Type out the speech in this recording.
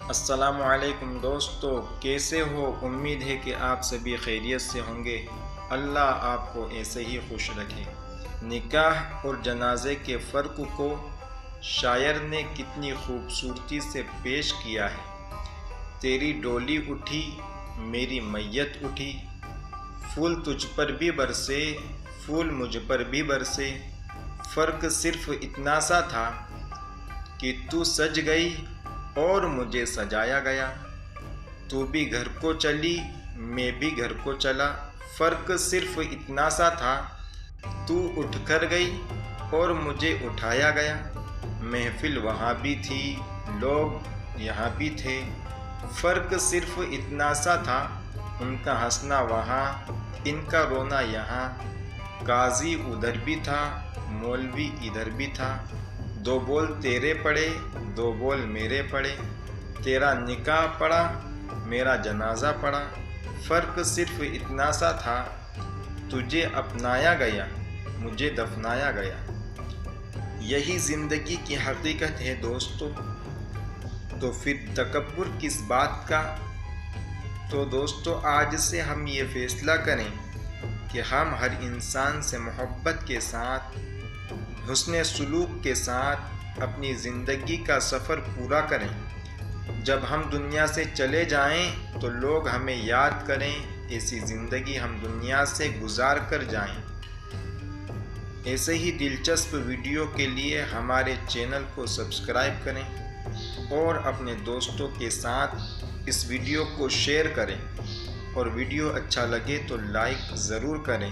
السلام علیکم دوستو، کیسے ہو؟ امید ہے کہ آپ سبھی خیریت سے ہوں گے۔ اللہ آپ کو ایسے ہی خوش رکھے۔ نکاح اور جنازے کے فرق کو شاعر نے کتنی خوبصورتی سے پیش کیا ہے۔ تیری ڈولی اٹھی، میری میت اٹھی، پھول تجھ پر بھی برسے، پھول مجھ پر بھی برسے، فرق صرف اتنا سا تھا کہ تو سج گئی اور مجھے سجایا گیا، تو بھی گھر کو چلی میں بھی گھر کو چلا، فرق صرف اتنا سا تھا، تو اٹھ کر گئی اور مجھے اٹھایا گیا، محفل وہاں بھی تھی لوگ یہاں بھی تھے، فرق صرف اتنا سا تھا، ان کا ہنسنا وہاں ان کا رونا یہاں، قاضی ادھر بھی تھا مولوی ادھر بھی تھا، دو بول تیرے پڑے دو بول میرے پڑے، تیرا نکاح پڑا میرا جنازہ پڑا، فرق صرف اتنا سا تھا، تجھے اپنایا گیا مجھے دفنایا گیا۔ یہی زندگی کی حقیقت ہے دوستو، تو پھر تکبر کس بات کا؟ تو دوستو آج سے ہم یہ فیصلہ کریں کہ ہم ہر انسان سے محبت کے ساتھ، حسن سلوک کے ساتھ اپنی زندگی کا سفر پورا کریں۔ جب ہم دنیا سے چلے جائیں تو لوگ ہمیں یاد کریں، ایسی زندگی ہم دنیا سے گزار کر جائیں۔ ایسے ہی دلچسپ ویڈیو کے لیے ہمارے چینل کو سبسکرائب کریں اور اپنے دوستوں کے ساتھ اس ویڈیو کو شیئر کریں، اور ویڈیو اچھا لگے تو لائک ضرور کریں۔